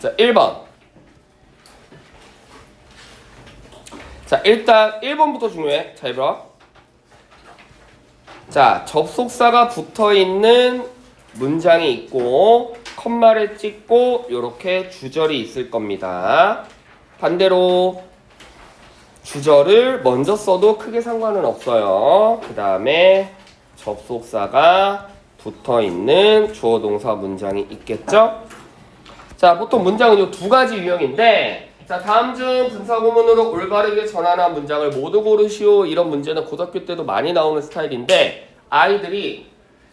자, 1번. 자, 일단 1번부터 중요해. 잘 봐라. 자, 접속사가 붙어있는 문장이 있고 컴마를 찍고 이렇게 주절이 있을 겁니다. 반대로 주절을 먼저 써도 크게 상관은 없어요. 그 다음에 접속사가 붙어있는 주어 동사 문장이 있겠죠? 자, 보통 문장은 이 두 가지 유형인데, 자, 다음 중 분사구문으로 올바르게 전환한 문장을 모두 고르시오. 이런 문제는 고등학교 때도 많이 나오는 스타일인데, 아이들이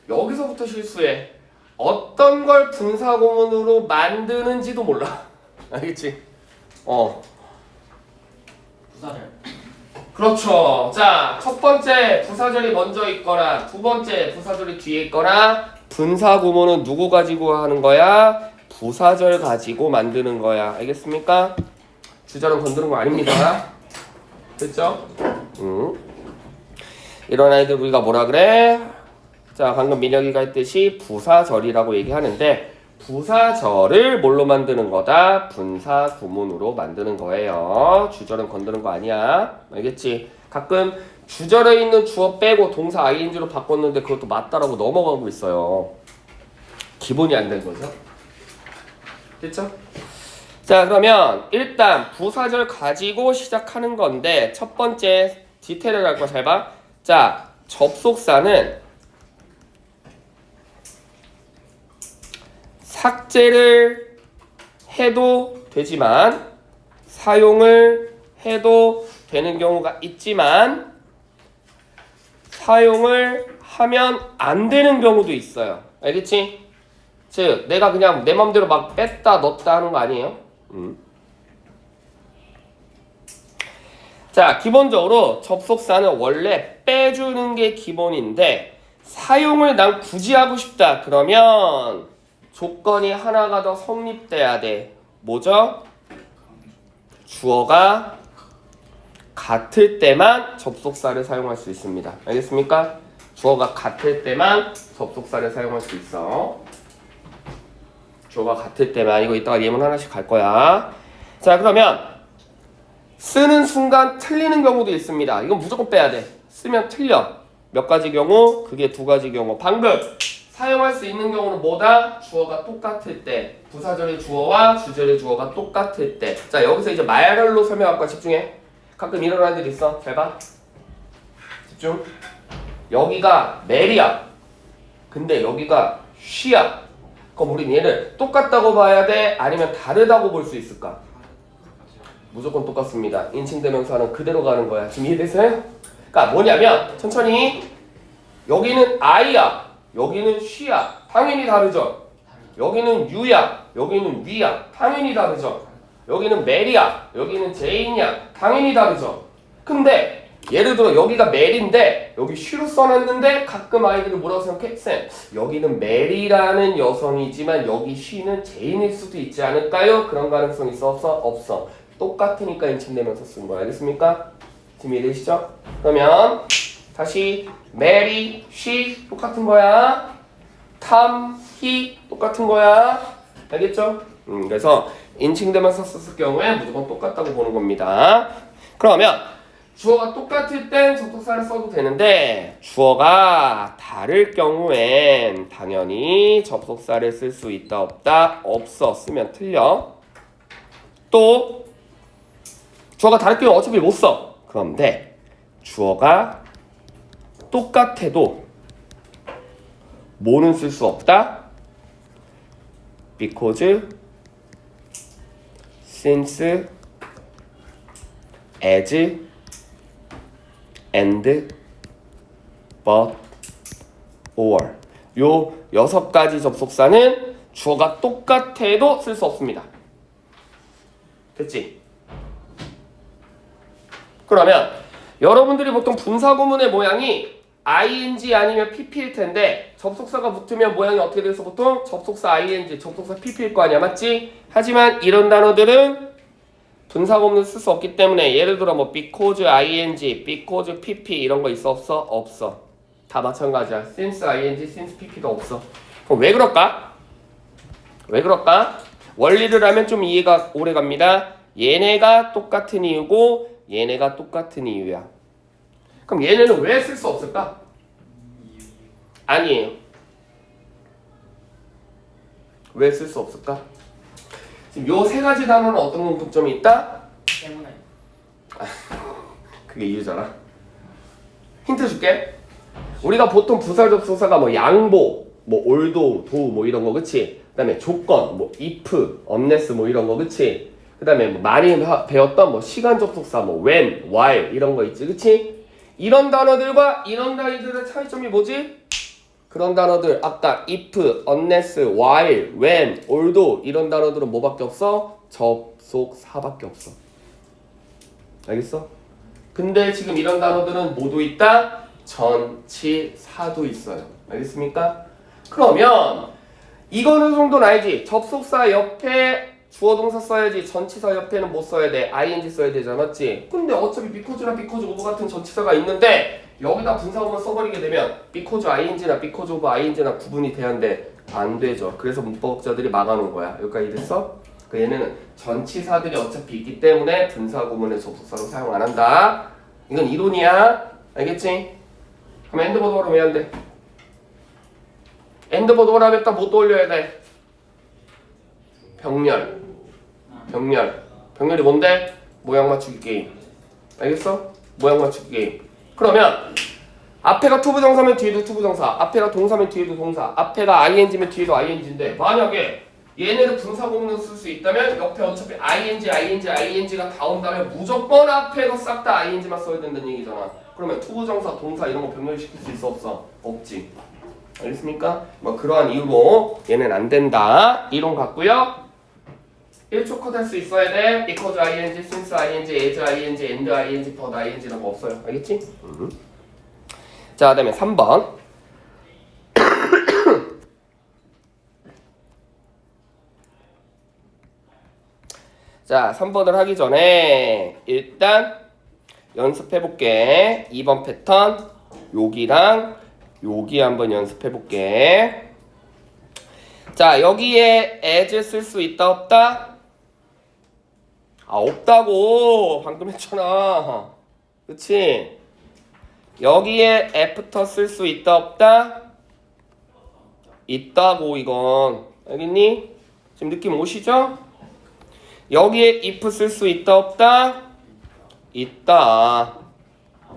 여기서부터 실수해. 어떤 걸 분사구문으로 만드는지도 몰라. 알겠지? 부사절. 그렇죠. 자, 첫 번째 부사절이 먼저 있거나 두 번째 부사절이 뒤에 있거나 분사구문은 누구 가지고 하는 거야? 부사절 가지고 만드는 거야. 알겠습니까? 주절은 건드는 거 아닙니다. 됐죠? 이런 아이들 우리가 뭐라 그래? 자, 방금 민혁이가 했듯이 부사절이라고 얘기하는데 부사절을 뭘로 만드는 거다? 분사구문으로 만드는 거예요. 주절은 건드는 거 아니야. 알겠지? 가끔 주절에 있는 주어 빼고 동사 ing로 바꿨는데 그것도 맞다라고 넘어가고 있어요. 기본이 안 된 거죠. 됐죠? 자, 그러면 일단 부사절 가지고 시작하는 건데 첫 번째 디테일을 갈 거 잘 봐. 자, 접속사는 삭제를 해도 되지만 사용을 해도 되는 경우가 있지만 사용을 하면 안 되는 경우도 있어요. 알겠지? 즉 내가 그냥 내 맘대로 막 뺐다 넣었다 하는 거 아니에요? 자, 기본적으로 접속사는 원래 빼주는 게 기본인데 사용을 난 굳이 하고 싶다 그러면 조건이 하나가 더 성립돼야 돼. 뭐죠? 주어가 같을 때만 접속사를 사용할 수 있습니다. 알겠습니까? 주어가 같을 때만 접속사를 사용할 수 있어. 주어가 같을 때만. 이거 이따가 예문 하나씩 갈 거야. 자, 그러면 쓰는 순간 틀리는 경우도 있습니다. 이건 무조건 빼야 돼. 쓰면 틀려. 몇 가지 경우? 그게 두 가지 경우. 방금 사용할 수 있는 경우는 뭐다? 주어가 똑같을 때. 부사절의 주어와 주절의 주어가 똑같을 때. 자, 여기서 이제 말로 설명할 거야. 집중해. 가끔 이런 아이들 있어. 잘 봐. 집중. 여기가 메리야. 근데 여기가 쉬야. 그럼 우린 얘를 똑같다고 봐야 돼? 아니면 다르다고 볼 수 있을까? 무조건 똑같습니다. 인칭대명사는 그대로 가는 거야. 지금 이해됐어요? 그러니까 뭐냐면 천천히 여기는 I야. 여기는 she야. 당연히 다르죠. 여기는 you야. 여기는 we야. 당연히 다르죠. 여기는 Mary야. 여기는 Jane이야. 당연히 다르죠. 근데 예를 들어 여기가 Mary인데 여기 she로 써놨는데 가끔 아이들이 뭐라고 생각해? 쌤, 여기는 Mary라는 여성이지만 여기 she는 Jane일 수도 있지 않을까요? 그런 가능성 있어? 없어? 없어. 똑같으니까 인칭대명사 쓴 거야. 알겠습니까? 지금 이해되시죠? 그러면 다시 Mary, she 똑같은 거야. Tom, he 똑같은 거야. 알겠죠? 그래서 인칭대명사 썼을 경우에 무조건 똑같다고 보는 겁니다. 그러면 주어가 똑같을 땐 접속사를 써도 되는데 주어가 다를 경우엔 당연히 접속사를 쓸 수 있다 없다? 없어. 쓰면 틀려. 또 주어가 다를 경우 어차피 못 써. 그런데 주어가 똑같아도 뭐는 쓸 수 없다? because, since, as, and, but, or 요 6가지 접속사는 주어가 똑같아도 쓸 수 없습니다. 됐지? 그러면 여러분들이 보통 분사구문의 모양이 ing 아니면 pp일 텐데 접속사가 붙으면 모양이 어떻게 돼서 보통 접속사 ing, 접속사 pp일 거 아니야, 맞지? 하지만 이런 단어들은 분사구문을 쓸 수 없기 때문에 예를 들어 뭐 because ing, because pp 이런 거 있어 없어? 없어. 다 마찬가지야. since ing, since pp도 없어. 그럼 왜 그럴까? 왜 그럴까? 원리를 하면 좀 이해가 오래 갑니다. 얘네가 똑같은 이유고 얘네가 똑같은 이유야. 그럼 얘네는 왜 쓸 수 없을까? 아니에요. 왜 쓸 수 없을까? 지금 요 세 가지 단어는 어떤 공통점이 있다? 때문에. 그게 이유잖아. 힌트 줄게. 우리가 보통 부사 접속사가 뭐 양보, 뭐 올도, 도 뭐 이런 거 그치? 그 다음에 조건, 뭐 if, unless 뭐 이런 거 그치? 그 다음에 뭐 많이 배웠던 뭐 시간 접속사 뭐 when, while 이런 거 있지 그치? 이런 단어들과 이런 단어들의 차이점이 뭐지? 그런 단어들 아까 if, unless, while, when, although 이런 단어들은 뭐밖에 없어? 접속사밖에 없어. 알겠어? 근데 지금 이런 단어들은 뭐도 있다? 전치사도 있어요. 알겠습니까? 그러면 이거는 정도는 알지? 접속사 옆에 주어 동사 써야지 전치사 옆에는 뭐 써야 돼? ing 써야 되잖아 맞지? 근데 어차피 because나 because of 같은 전치사가 있는데 여기다 분사구문 써버리게 되면 because ing나 because of ing나 구분이 돼야하는데 안 되죠. 그래서 문법학자들이 막아놓은 거야. 여기까지 됐어? 그 얘네는 전치사들이 어차피 있기 때문에 분사구문의 접속사로 사용 안 한다. 이건 이론이야. 알겠지? 그럼 엔드보드어로 왜 안 돼? 엔드보드어로 하면 딱 뭐 떠올려야 돼? 병렬. 병렬이 뭔데? 모양 맞추기 게임. 알겠어? 모양 맞추기 게임. 그러면 앞에가 투부정사면 뒤에도 투부정사, 앞에가 동사면 뒤에도 동사, 앞에가 ing면 뒤에도 ing인데 만약에 얘네를 분사구문으로 쓸 수 있다면 옆에 어차피 ing가 다 온다면 무조건 앞에가 싹 다 ing만 써야 된다는 얘기잖아. 그러면 투부정사, 동사 이런 거 병렬시킬 수 있어 없어? 없지. 알겠습니까? 뭐 그러한 이유로 얘는 안 된다. 이론 같고요. 1초 컷 할 수 있어야 돼. because ing, since ing, as ing, and ing, but ing 이런 거 없어요. 알겠지? 자, 그다음에 3번. 자, 3번을 하기 전에 일단 연습해 볼게. 2번 패턴 여기랑 여기 한번 연습해 볼게. 자, 여기에 as 쓸 수 있다 없다? 아, 없다고 방금 했잖아. 그치? 여기에 after 쓸 수 있다 없다? 있다고 이건. 알겠니? 지금 느낌 오시죠? 여기에 if 쓸 수 있다 없다? 있다.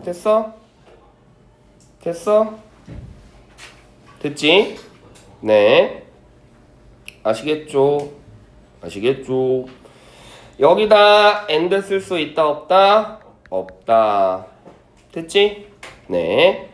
됐어? 됐어? 됐지? 네. 아시겠죠? 아시겠죠? 여기다 and 쓸 수 있다 없다? 없다. 됐지? 네.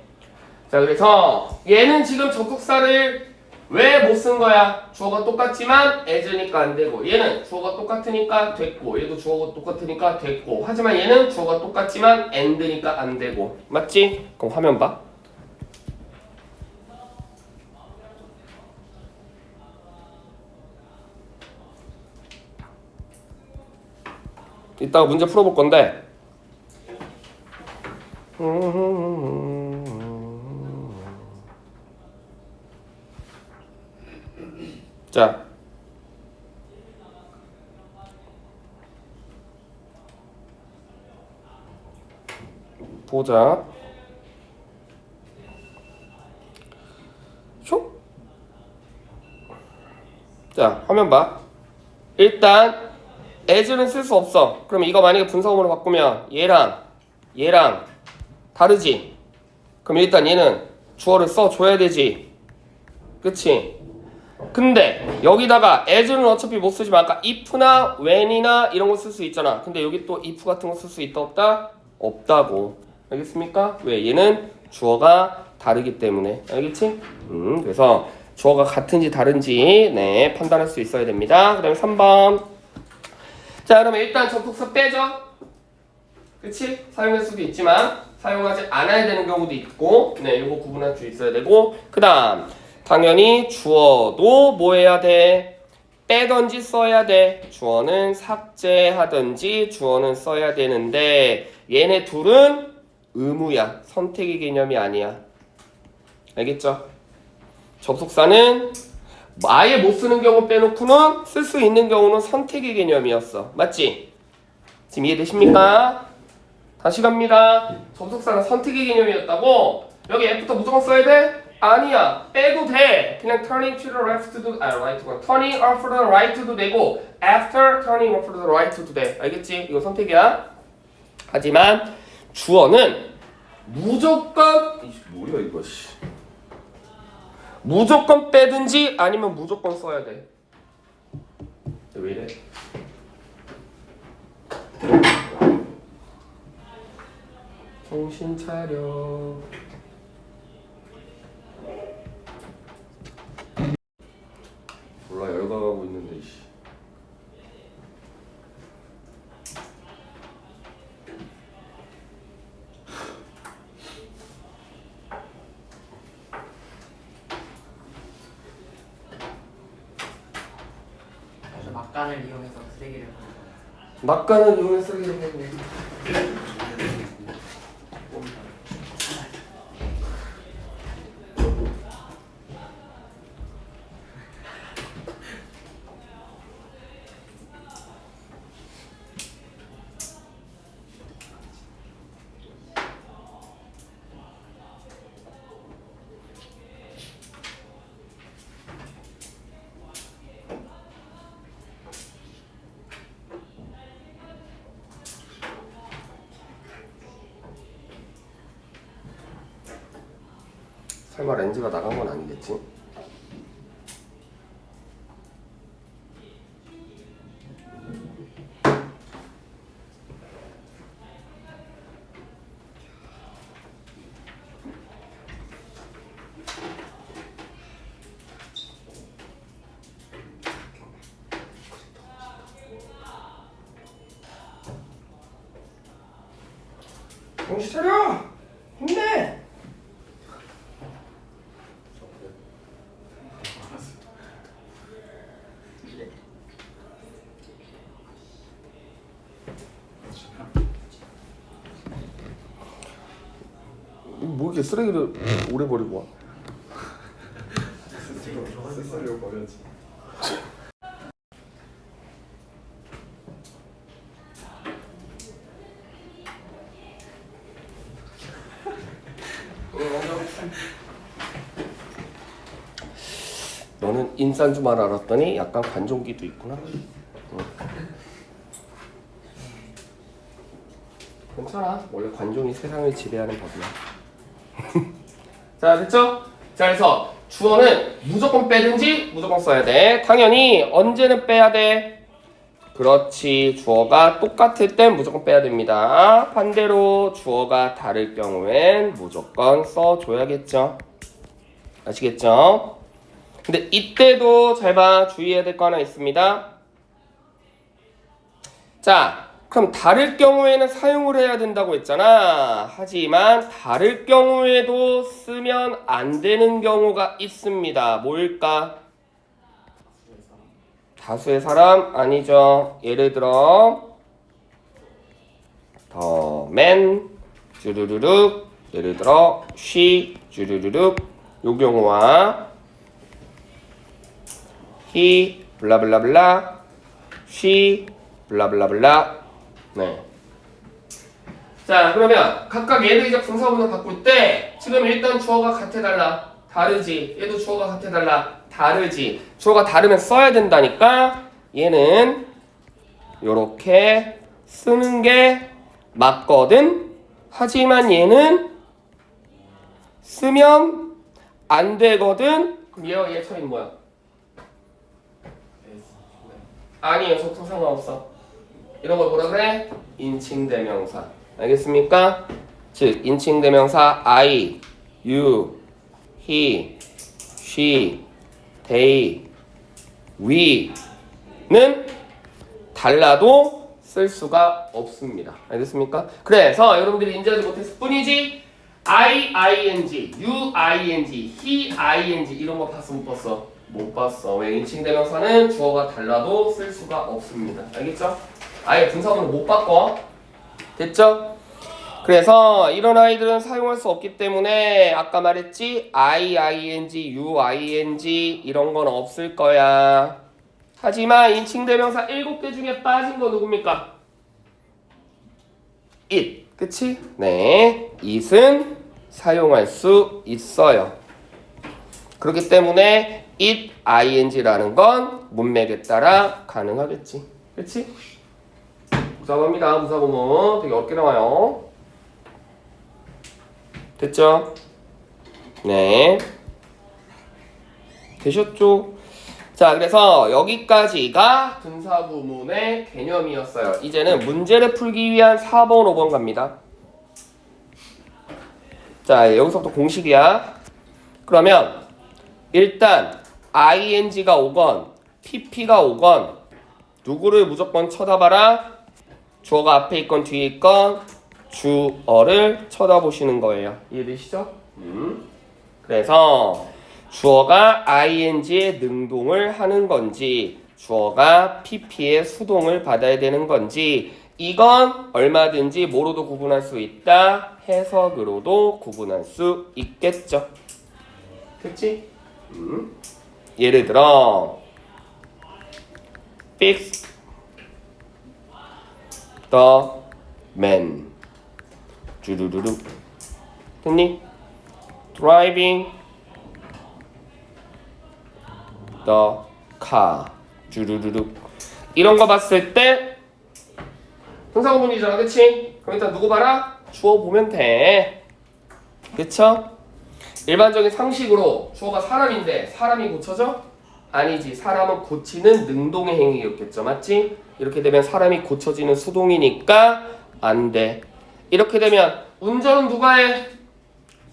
자, 그래서 얘는 지금 접속사를 왜 못 쓴 거야? 주어가 똑같지만 as니까 안 되고, 얘는 주어가 똑같으니까 됐고, 얘도 주어가 똑같으니까 됐고, 하지만 얘는 주어가 똑같지만 and니까 안 되고. 맞지? 그럼 화면 봐. 이따가 문제 풀어볼 건데 자, 보자. 슉. 자, 화면 봐. 일단 as는 쓸 수 없어. 그럼 이거 만약에 분사구문으로 바꾸면 얘랑 다르지? 그럼 일단 얘는 주어를 써줘야 되지. 그치? 근데 여기다가 as는 어차피 못 쓰지만 아까 if나 when이나 이런 거 쓸 수 있잖아. 근데 여기 또 if 같은 거 쓸 수 있다 없다? 없다고. 알겠습니까? 왜? 얘는 주어가 다르기 때문에. 알겠지? 그래서 주어가 같은지 다른지 네 판단할 수 있어야 됩니다. 그 다음에 3번. 자, 그러면 일단 접속사 빼죠. 그치? 사용할 수도 있지만 사용하지 않아야 되는 경우도 있고, 네, 이거 구분할 수 있어야 되고, 그 다음 당연히 주어도 뭐 해야 돼? 빼던지 써야 돼. 주어는 삭제하던지 주어는 써야 되는데 얘네 둘은 의무야. 선택의 개념이 아니야. 알겠죠? 접속사는 아예 못 쓰는 경우 빼놓고는 쓸 수 있는 경우는 선택의 개념이었어. 맞지? 지금 이해되십니까? 다시 갑니다. 접속사는 선택의 개념이었다고. 여기 F부터 무조건 써야 돼? 아니야. 빼도 돼. 그냥 turning to the left도 right고 turning off to the right도 되고 after turning off to the right도 돼. 알겠지? 이거 선택이야. 하지만 주어는 무조건 뭐야 이거 씨. 무조건 빼든지 아니면 무조건 써야 돼. 왜 이래? 정신 차려. 몰라 열광하고 있는데 씨. 막간을 이용해서 쓰레기를 막간을 이용해서 쓰레기를 버리네. 설마 렌즈가 나간 건 아니겠지? 정신 차려! 힘내! 뭐 이렇게 쓰레기를 오래 버리고 와? 쓰레기를 버려야지. 너는 인싸인 줄만 알았더니 약간 관종기도 있구나. 괜찮아. 원래 관종이 세상을 지배하는 법이야. 자, 됐죠? 자, 그래서 주어는 무조건 빼든지 무조건 써야 돼. 당연히 언제는 빼야 돼? 그렇지. 주어가 똑같을 땐 무조건 빼야 됩니다. 반대로 주어가 다를 경우엔 무조건 써줘야겠죠. 아시겠죠? 근데 이때도 잘 봐. 주의해야 될 거 하나 있습니다. 자, 그럼 다를 경우에는 사용을 해야 된다고 했잖아. 하지만 다를 경우에도 쓰면 안 되는 경우가 있습니다. 뭘까? 다수의 사람? 아니죠. 예를 들어 the man 주르르륵, 예를 들어 she 주르르륵, 요 경우와 he 블라블라블라, she 블라블라블라. 네. 자, 그러면 각각 얘를 이제 분사구문을 바꿀 때 지금 일단 주어가 같아달라. 다르지. 얘도 주어가 같아달라. 다르지. 주어가 다르면 써야 된다니까 얘는 요렇게 쓰는 게 맞거든. 하지만 얘는 쓰면 안 되거든. 그럼 얘 처인 뭐야? 아니에요. 속성 상관없어. 이런 걸 뭐라 그래? 인칭대명사. 알겠습니까? 즉 인칭대명사 I, you, he, she, they, we는 달라도 쓸 수가 없습니다. 알겠습니까? 그래서 여러분들이 인지하지 못했을 뿐이지 I, ing, you, ing, he, ing 이런 거 봤어 못 봤어? 못 봤어. 왜? 인칭대명사는 주어가 달라도 쓸 수가 없습니다. 알겠죠? 아예 분사구문을 못 바꿔. 됐죠? 그래서 이런 아이들은 사용할 수 없기 때문에 아까 말했지 I, ing, you, ing 이런 건 없을 거야. 하지만 인칭 대명사 7개 중에 빠진 거 누굽니까? it. 그치? 네. it은 사용할 수 있어요. 그렇기 때문에 it, ing라는 건 문맥에 따라 가능하겠지. 그치? 무사고입니다. 무사고문 되게 어렵게 나와요. 됐죠? 네. 되셨죠? 자, 그래서 여기까지가 분사구문의 개념이었어요. 이제는 문제를 풀기 위한 4번, 5번 갑니다. 자, 여기서부터 공식이야. 그러면 일단 ing가 오건 pp가 오건 누구를 무조건 쳐다봐라? 주어가 앞에 있건 뒤에 있건 주어를 쳐다보시는 거예요. 이해되시죠? 그래서 주어가 ing의 능동을 하는 건지 주어가 pp의 수동을 받아야 되는 건지 이건 얼마든지 뭐로도 구분할 수 있다. 해석으로도 구분할 수 있겠죠. 됐지? 예를 들어 fix the man 주르르르 됐니? driving the car 주르르르 이런 거 봤을 때 분사구문이잖아. 그치? 그럼 일단 누구 봐라? 주어 보면 돼. 그쵸? 일반적인 상식으로 주어가 사람인데 사람이 고쳐져? 아니지. 사람은 고치는 능동의 행위였겠죠. 맞지? 이렇게 되면 사람이 고쳐지는 수동이니까 안 돼. 이렇게 되면 운전은 누가 해?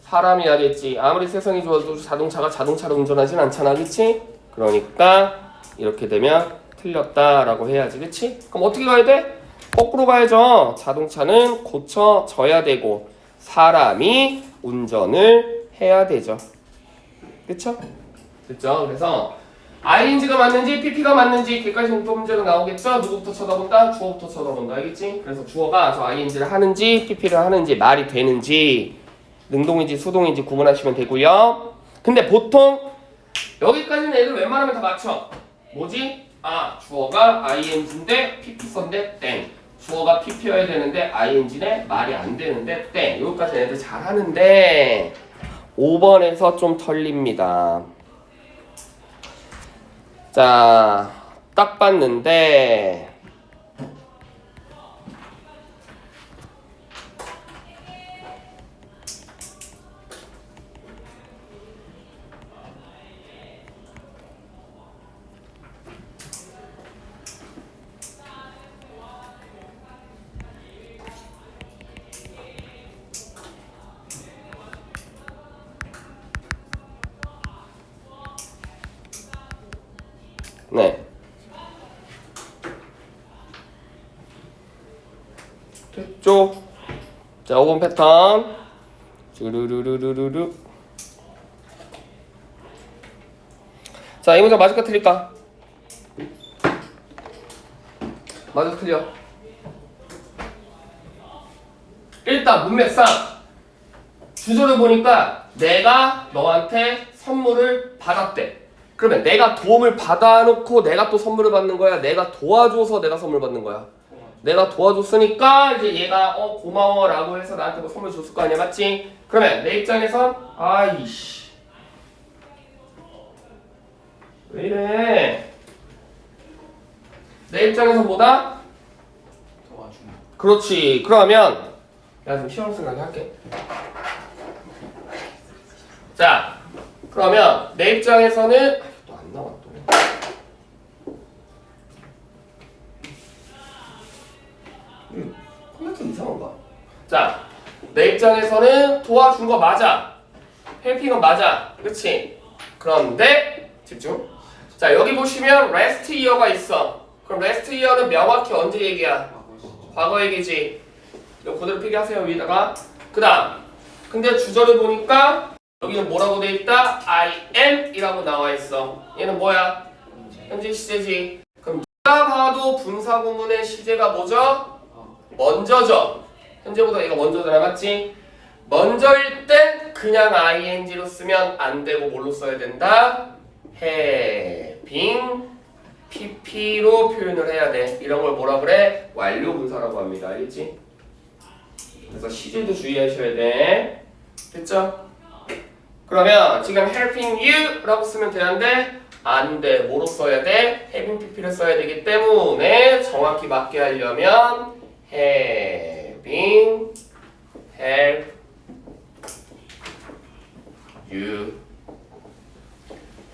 사람이 하겠지. 아무리 세상이 좋아도 자동차가 자동차를 운전하진 않잖아. 그치? 그러니까 이렇게 되면 틀렸다라고 해야지. 그치? 그럼 어떻게 가야 돼? 거꾸로 가야죠. 자동차는 고쳐져야 되고 사람이 운전을 해야 되죠. 그쵸? 됐죠? 그래서 ing가 맞는지 pp가 맞는지 객관식 문법 문제로 나오겠죠? 누구부터 쳐다본다? 주어부터 쳐다본다. 알겠지? 그래서 주어가 저 ing를 하는지 pp를 하는지 말이 되는지 능동인지 수동인지 구분하시면 되고요. 근데 보통 여기까지는 애들 웬만하면 다 맞춰. 뭐지? 아, 주어가 ing인데 pp 썼는데 땡. 주어가 pp여야 되는데 ing네 말이 안 되는데 땡. 여기까지 애들 잘하는데 5번에서 좀 털립니다. 자, 딱 봤는데 네. 됐죠? 자, 5번 패턴. 주르르르르르. 자, 이 문제 맞을까 틀릴까? 맞아 틀려. 일단 문맥상 주소를 보니까 내가 너한테 선물을 받았대. 그러면 내가 도움을 받아놓고 내가 또 선물을 받는 거야? 내가 도와줘서 내가 선물 받는 거야? 내가 도와줬으니까 이제 얘가 고마워 라고 해서 나한테 뭐 선물 줬을 거 아니야. 맞지? 그러면 내 입장에선 아이씨 왜 이래? 내 입장에서 뭐다? 도와주는. 그렇지. 그러면 내가 좀 시험 생각에 할게. 자, 그러면 내 입장에서는 또 안 나와 또. 컴퓨터 이상한가? 자, 내 입장에서는 도와준 거 맞아. 헬핑은 맞아. 그치? 그런데 집중. 자, 여기 보시면 rest year가 있어. 그럼 rest year는 명확히 언제 얘기야? 과거 얘기지. 이거 그대로 필기하세요. 위에다가. 그 다음. 근데 주절을 보니까 여기는 뭐라고 돼 있다? I am 이라고 나와 있어. 얘는 뭐야? 현재 시제지. 그럼 누가 봐도 분사구문의 시제가 뭐죠? 먼저죠. 현재보다 얘가 먼저잖아, 맞지? 먼저일 땐 그냥 ing로 쓰면 안 되고 뭘로 써야 된다? having pp로 표현을 해야 돼. 이런 걸 뭐라 그래? 완료 분사라고 합니다. 알겠지? 그래서 시제도 주의하셔야 돼. 됐죠? 그러면 지금 helping you 라고 쓰면 되는데 안 돼. 뭐로 써야 돼? having pp를 써야 되기 때문에 정확히 맞게 하려면 having help you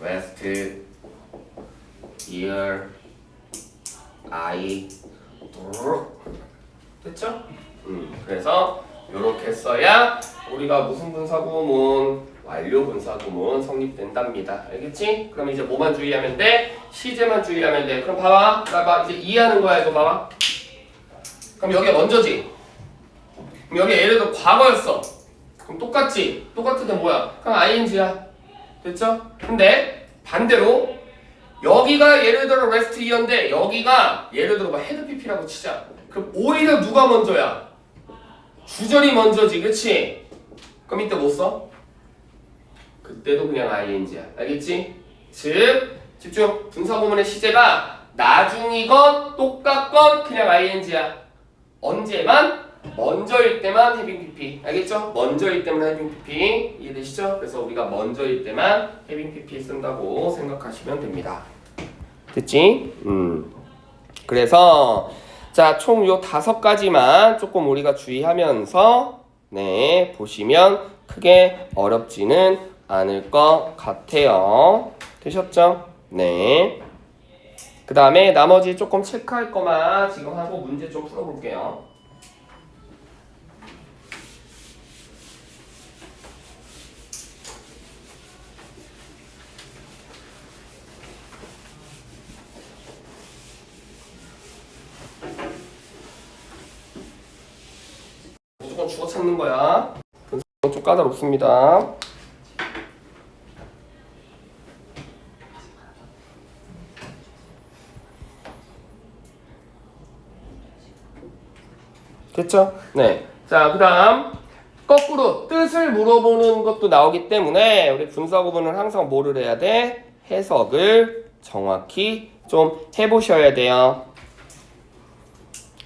west ear eye 됐죠? 그래서 이렇게 써야 우리가 무슨 분사구문 완료 분사구문 성립된답니다. 알겠지? 그럼 이제 뭐만 주의하면 돼? 시제만 주의하면 돼. 그럼 봐봐. 이제 이해하는 거야. 이거 봐봐. 그럼 여기가 먼저지? 그럼 여기 예를 들어 과거였어. 그럼 똑같지? 똑같을 때 뭐야? 그냥 ing야. 됐죠? 근데 반대로 여기가 예를 들어 rest ear인데 여기가 예를 들어 뭐 head pp라고 치자. 그럼 오히려 누가 먼저야? 주절이 먼저지. 그치? 그럼 이때 뭐 써? 그때도 그냥 ing야. 알겠지? 즉 집중. 분사구문의 시제가 나중이건 똑같건 그냥 ing야. 언제만? 먼저일 때만 having pp. 알겠죠? 먼저일 때만 having pp. 이해되시죠? 그래서 우리가 먼저일 때만 having pp 쓴다고 생각하시면 됩니다. 됐지? 그래서 자, 총 요 5가지만 조금 우리가 주의하면서 네, 보시면 크게 어렵지는 않을 것 같아요. 되셨죠? 네. 그 다음에 나머지 조금 체크할 거만 지금 하고 문제 좀 풀어볼게요. 무조건 주어 찾는 거야. 좀 까다롭습니다. 됐죠? 네. 자, 그 다음 거꾸로 뜻을 물어보는 것도 나오기 때문에 우리 분사구문은 항상 뭐를 해야 돼? 해석을 정확히 좀 해보셔야 돼요.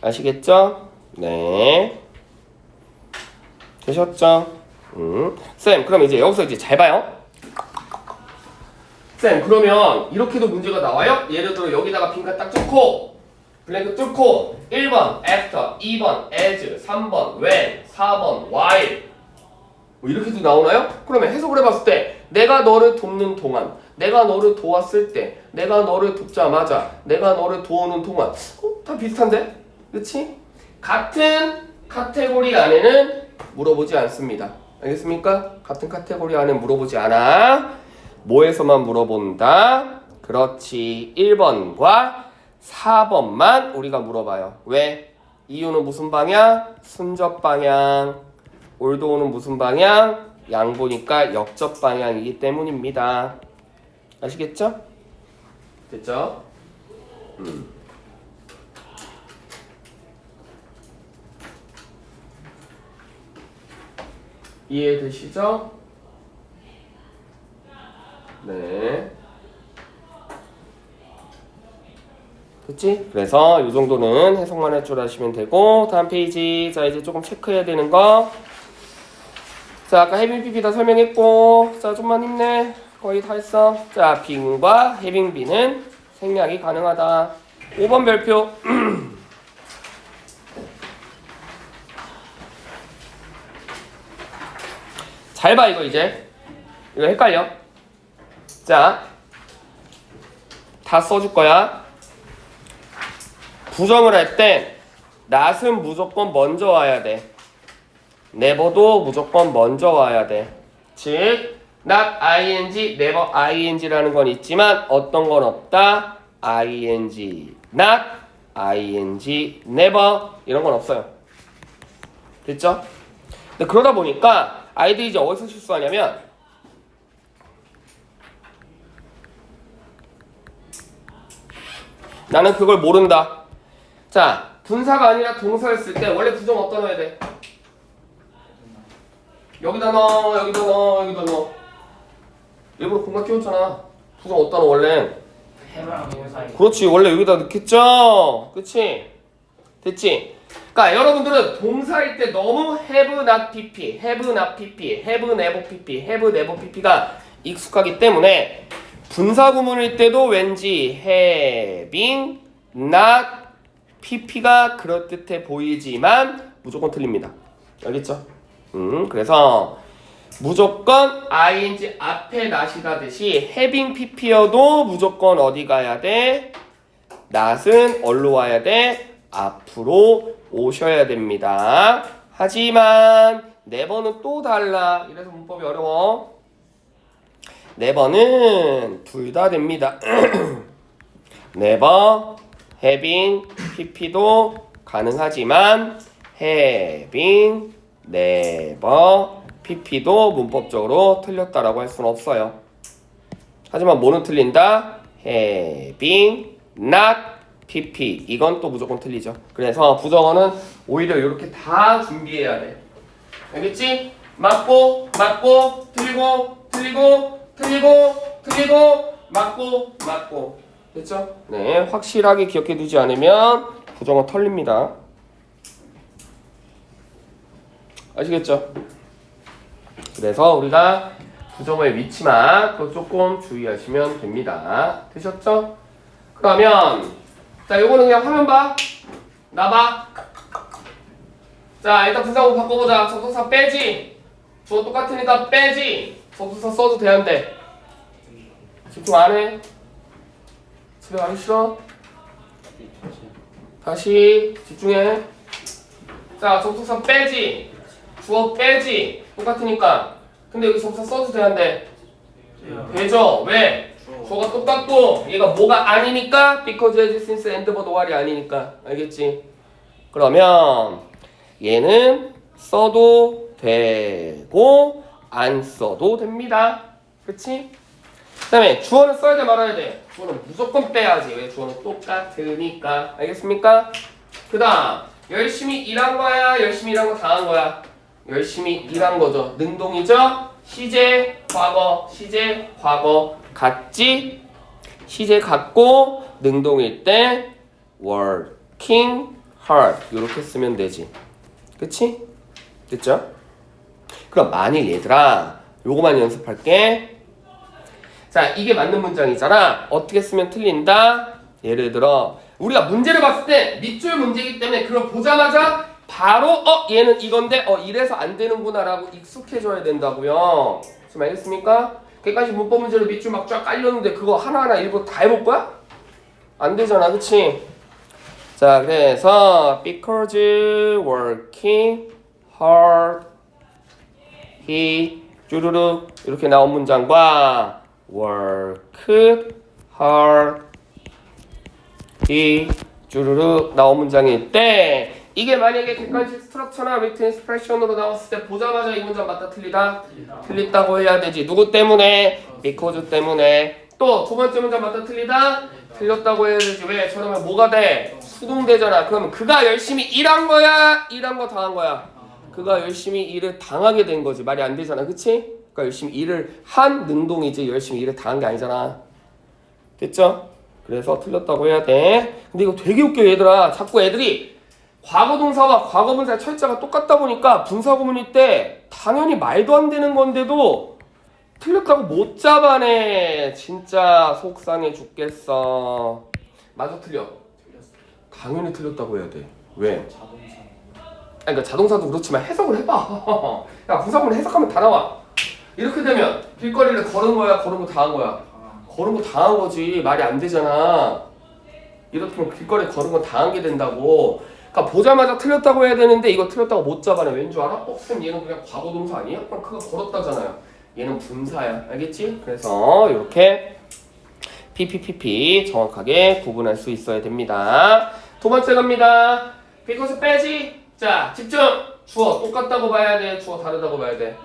아시겠죠? 네. 되셨죠? 쌤, 그럼 이제 여기서 이제 잘 봐요. 쌤, 그러면 이렇게도 문제가 나와요? 예를 들어 여기다가 빈칸 딱 뚫고 블랭크 뚫고 1번 after, 2번 as, 3번 when, 4번 while 뭐 이렇게도 나오나요? 그러면 해석을 해봤을 때 내가 너를 돕는 동안, 내가 너를 도왔을 때, 내가 너를 돕자마자, 내가 너를 도우는 동안 다 비슷한데? 그치? 같은 카테고리 안에는 물어보지 않습니다. 알겠습니까? 같은 카테고리 안에 물어보지 않아. 뭐에서만 물어본다? 그렇지. 1번과 4번만 우리가 물어봐요. 왜? 이유는 무슨 방향? 순접 방향. 올도우는 무슨 방향? 양보니까 역접 방향이기 때문입니다. 아시겠죠? 됐죠? 이해되시죠? 네. 그치? 그래서 이 정도는 해석만 할 줄 아시면 되고 다음 페이지. 자, 이제 조금 체크해야 되는 거. 자, 아까 having pp 다 설명했고 자, 좀만 힘내. 거의 다 했어. 자, being과 having be는 생략이 가능하다. 5번 별표. 잘 봐, 이거 이제. 이거 헷갈려. 자, 다 써줄 거야. 부정을 할 땐 not은 무조건 먼저 와야 돼. never도 무조건 먼저 와야 돼. 즉, not ing, never ing라는 건 있지만 어떤 건 없다. ing, not, ing, never 이런 건 없어요. 됐죠? 근데 그러다 보니까 아이들이 이제 어디서 실수하냐면 나는 그걸 모른다. 자, 분사가 아니라 동사를 쓸 때 원래 부정 어디다 넣어야 돼? 여기다 넣어, 여기다 넣어, 여기다 넣어. 일부러 공간 끼웠잖아. 부정 어디다 넣어 원래? 해바랑 이거 사이. 그렇지, 원래 여기다 넣겠죠. 그치? 됐지? 그러니까 여러분들은 동사일 때 너무 have not pp, have not pp, have never pp, have never pp가 익숙하기 때문에 분사 구문일 때도 왠지 having not pp가 그럴듯해 보이지만 무조건 틀립니다. 알겠죠? 그래서 무조건 ing 앞에 not이 가듯이 having pp여도 무조건 어디 가야 돼? not은 어디로 와야 돼? 앞으로 오셔야 됩니다. 하지만 never는 또 달라. 이래서 문법이 어려워. never는 둘 다 됩니다. never, having, pp도 가능하지만 having, never, pp도 문법적으로 틀렸다라고 할 수는 없어요. 하지만 뭐는 틀린다? having, not, pp 이건 또 무조건 틀리죠. 그래서 부정어는 오히려 이렇게 다 준비해야 돼. 알겠지? 맞고 맞고 틀리고 틀리고 틀리고 틀리고 맞고 맞고 됐죠? 네, 확실하게 기억해 두지 않으면 부정어 털립니다. 아시겠죠? 그래서 우리가 부정어의 위치만 그거 조금 주의하시면 됩니다. 되셨죠? 그러면 자, 요거는 그냥 화면 봐. 나 봐. 자, 일단 분사구 바꿔보자. 접속사 빼지. 주어 똑같으니까 빼지. 접속사 써도 되는데. 집중 안 해? 집에 가기 싫어? 다시 집중해. 자, 접속사 빼지. 주어 빼지. 똑같으니까. 근데 여기 접속사 써도 되는데. 되죠? 왜? 주어가 똑같고 얘가 뭐가 아니니까 because, as, since, and, but, why이 아니니까. 알겠지? 그러면 얘는 써도 되고 안 써도 됩니다. 그치? 그 다음에 주어는 써야 돼 말아야 돼? 주어는 무조건 빼야지. 왜? 주어는 똑같으니까. 알겠습니까? 그 다음 열심히 일한 거야? 열심히 일한 거 당한 거야? 열심히 일한 거죠. 능동이죠? 시제, 과거, 시제, 과거 같지? 시제 같고 능동일 때 working hard 이렇게 쓰면 되지. 그치? 됐죠? 그럼 만일 얘들아 요거만 연습할게. 자, 이게 맞는 문장이잖아. 어떻게 쓰면 틀린다? 예를 들어 우리가 문제를 봤을 때 밑줄 문제이기 때문에 그걸 보자마자 바로 얘는 이건데 이래서 안 되는구나 라고 익숙해져야 된다고요. 지금 알겠습니까? 그까지 문법 문제를 밑줄 막 쫙 깔렸는데 그거 하나하나 일부러 다 해볼 거야? 안 되잖아, 그치? 자, 그래서 because working hard he 쭈루룩 이렇게 나온 문장과 worked hard he 쭈루룩 나온 문장일 때 이게 만약에 객관식 스트럭처나 written expression으로 나왔을 때 보자마자 이 문장 맞다 틀리다? 틀렸다고 해야 되지. 누구 때문에? because 때문에. 또 두 번째 문장 맞다 틀리다? 틀렸다고 해야 되지. 왜? 저러면 뭐가 돼? 수동되잖아. 그러면 그가 열심히 일한 거야? 일한 거 당한 거야? 그가 열심히 일을 당하게 된 거지. 말이 안 되잖아. 그치? 그러니까 열심히 일을 한 능동이지 열심히 일을 당한 게 아니잖아. 됐죠? 그래서 틀렸다고 해야 돼. 근데 이거 되게 웃겨 얘들아. 자꾸 애들이 과거동사와 과거분사의 철자가 똑같다 보니까 분사구문일 때 당연히 말도 안 되는 건데도 틀렸다고 못 잡아내. 진짜 속상해 죽겠어. 맞아 틀려? 당연히 틀렸다고 해야 돼. 왜? 자동차. 그러니까 자동사도 그렇지만 해석을 해봐. 야, 분사구문 해석하면 다 나와. 이렇게 되면 길거리를 걸은 거야? 걸은 거 당한 거야? 걸은 거 당한 거지. 말이 안 되잖아. 이렇게 길거리에 걸은 거 당한 게 된다고. 그러니까 보자마자 틀렸다고 해야 되는데 이거 틀렸다고 못 잡아내. 왠 줄 알아? 쌤 얘는 그냥 과거동사 아니야? 그냥 그거 걸었다잖아요. 얘는 분사야. 알겠지? 그래서 이렇게 PPPP 정확하게 구분할 수 있어야 됩니다. 두 번째 갑니다. because 빼지. 자, 집중. 주어 똑같다고 봐야 돼? 주어 다르다고 봐야 돼?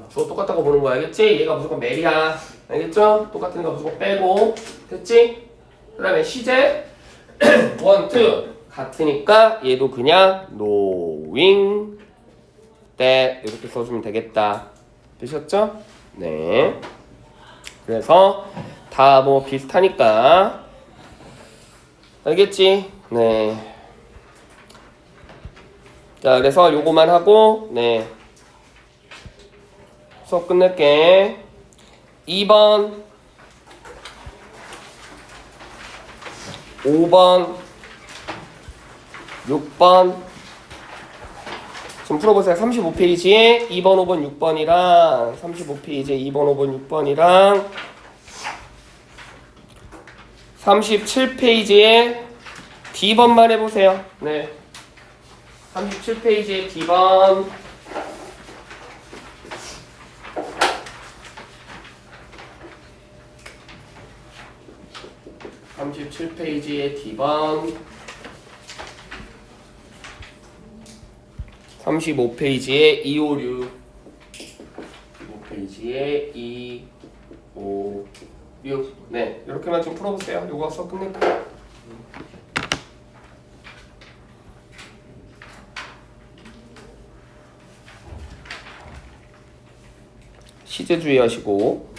주어 똑같다고 보는 거야. 알겠지? 얘가 무조건 멜이야. 알겠죠? 똑같은 거 무조건 빼고. 됐지? 그 다음에 시제 want 같으니까 얘도 그냥 knowing that 이렇게 써주면 되겠다. 되셨죠? 네. 그래서 다 뭐 비슷하니까 알겠지? 네. 자, 그래서 요거만 하고 네. 수업 끝낼게. 2번 5번 6번 좀 풀어보세요. 35페이지에 2번, 5번, 6번이랑 35페이지에 2번, 5번, 6번이랑 37페이지에 D번만 해보세요. 네. 37페이지에 D번 37페이지에 D번 35페이지에 256 35페이지에 256 네, 이렇게만 좀 풀어보세요. 요거 수업 끝낼게요. 시제 주의하시고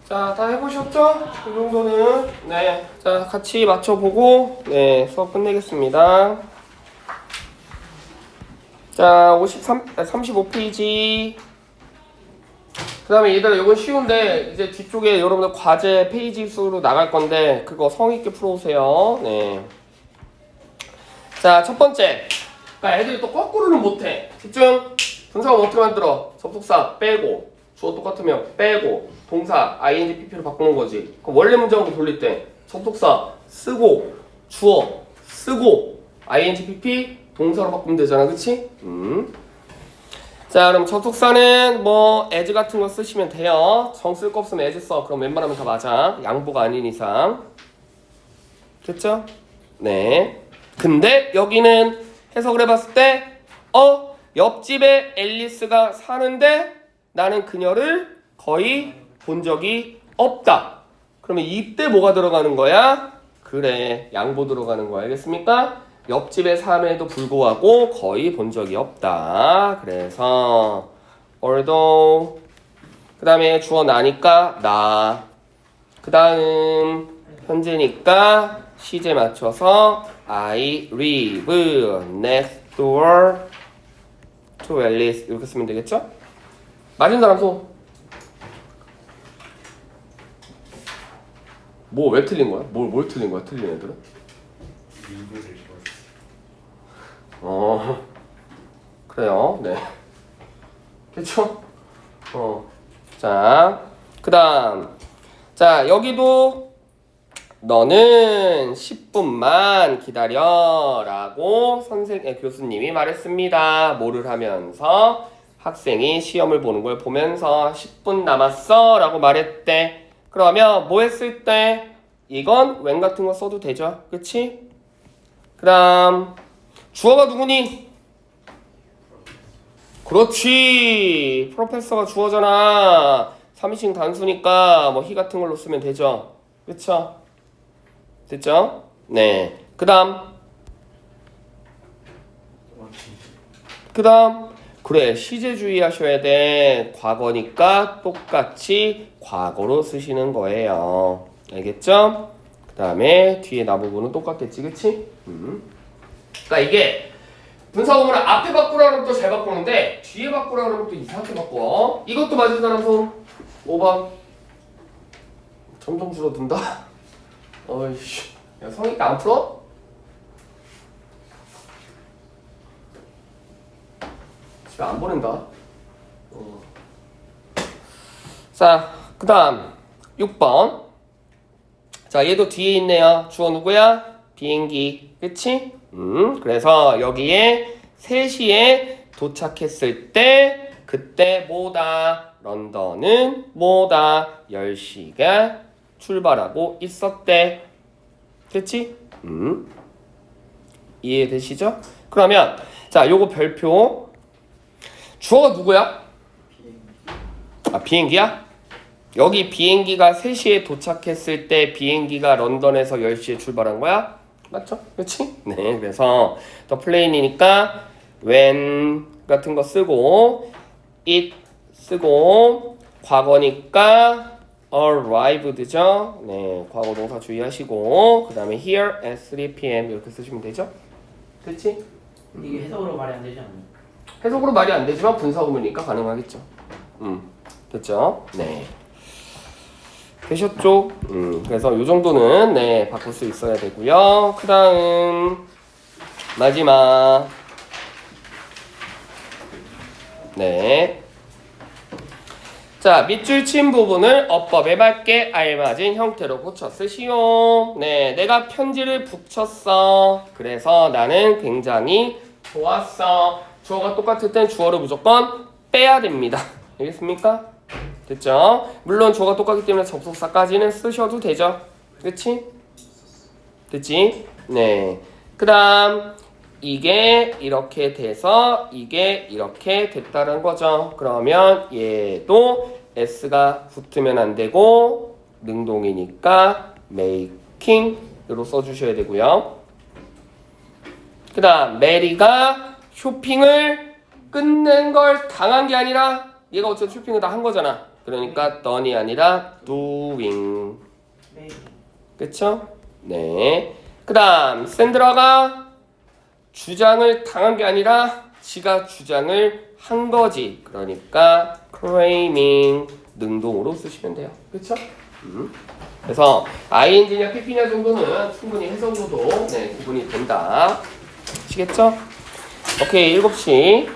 자, 다 해보셨죠? 이 정도는 네, 자 같이 맞춰보고 네 수업 끝내겠습니다. 자 35페이지 그 다음에 얘들아 이건 쉬운데 이제 뒤쪽에 여러분들 과제 페이지 수로 나갈 건데 그거 성의있게 풀어오세요. 네. 자 첫 번째 그러니까 애들이 또 거꾸로는 못해. 집중. 분사하면 어떻게 만들어? 접속사 빼고 주어 똑같으면 빼고 동사 ing pp로 바꾸는 거지. 그럼 원래 문장으로 돌릴 때 접속사 쓰고 주어 쓰고 ing pp 동사로 바꾸면 되잖아, 그치? 자 그럼 접속사는 뭐 as 같은 거 쓰시면 돼요. 정 쓸 거 없으면 as 써. 그럼 웬만하면 다 맞아. 양보가 아닌 이상. 됐죠? 네. 근데 여기는 해석을 해봤을 때 옆집에 앨리스가 사는데 나는 그녀를 거의 본 적이 없다. 그러면 이때 뭐가 들어가는 거야? 그래, 양보 들어가는 거야. 알겠습니까? 옆집에 삶에도 불구하고 거의 본 적이 없다. 그래서 although 그 다음에 주어 나니까 나. 그 다음 현재니까 시제 맞춰서 I live next door to Alice 이렇게 쓰면 되겠죠? 맞은 사람 손. 뭐 왜 틀린 거야? 뭘 틀린 거야? 틀린 애들은? 리뷰를 좋아했어. 그래요. 네. 그쵸? 자, 그 다음. 자, 여기도 너는 10분만 기다려 라고 교수님이 말했습니다. 뭐를 하면서? 학생이 시험을 보는 걸 보면서 10분 남았어 라고 말했대. 그러면 뭐 했을 때? 이건 when 같은 거 써도 되죠. 그치? 그 다음 주어가 누구니? 그렇지. 프로페서가 주어잖아. 3인칭 단수니까 뭐 he 같은 걸로 쓰면 되죠. 그쵸? 됐죠? 네. 그 다음 그래, 시제 주의하셔야 돼. 과거니까 똑같이 과거로 쓰시는 거예요. 알겠죠? 그 다음에 뒤에 나부분은 똑같겠지, 그치? 그러니까 이게 분사구문을 앞에 바꾸라 그러면 또 잘 바꾸는데 뒤에 바꾸라 그러면 또 이상하게 바꿔. 이것도 맞은 사람 손 5번. 점점 줄어든다. 어이씨, 야, 성의가 안 풀어? 집에 안 보낸다. 자, 그 다음 6번. 자, 얘도 뒤에 있네요. 주어 누구야? 비행기. 그치? 그래서 여기에 3시에 도착했을 때 그때 뭐다? 런던은 뭐다? 10시가 출발하고 있었대. 그치? 이해되시죠? 그러면 자, 요거 별표. 주어가 누구야? 비행기야? 여기 비행기가 3시에 도착했을 때 비행기가 런던에서 10시에 출발한 거야? 맞죠? 그렇지? 네, 그래서 더 플레인이니까 when 같은 거 쓰고 it 쓰고 과거니까 arrived죠? 네, 과거 동사 주의하시고 그 다음에 here at 3 p.m. 이렇게 쓰시면 되죠? 그렇지? 이게 해석으로 말이 안 되지 않나요? 해석으로 말이 안 되지만 분사구문이니까 가능하겠죠. 됐죠? 네. 되셨죠? 그래서 요 정도는 네, 바꿀 수 있어야 되고요. 그 다음 마지막 네. 자, 밑줄 친 부분을 어법에 맞게 알맞은 형태로 고쳐 쓰시오. 네, 내가 편지를 붙였어. 그래서 나는 굉장히 좋았어. 주어가 똑같을 땐 주어를 무조건 빼야 됩니다. 알겠습니까? 됐죠? 물론 주어가 똑같기 때문에 접속사까지는 쓰셔도 되죠. 그치? 됐지? 네. 그 다음 이게 이렇게 돼서 이게 이렇게 됐다는 거죠. 그러면 얘도 s가 붙으면 안 되고 능동이니까 making으로 써주셔야 되고요. 그 다음 메리가 쇼핑을 끝낸 걸 당한 게 아니라 얘가 어쨌든 쇼핑을 다 한 거잖아. 그러니까 done이 아니라 doing. 네. 그쵸? 네. 그 다음 샌드라가 주장을 당한 게 아니라 지가 주장을 한 거지. 그러니까 claiming 능동으로 쓰시면 돼요. 그쵸? 그래서 ing냐 pp냐 정도는 충분히 해석으로도 네, 구분이 된다. 아시겠죠? 오케이, 7시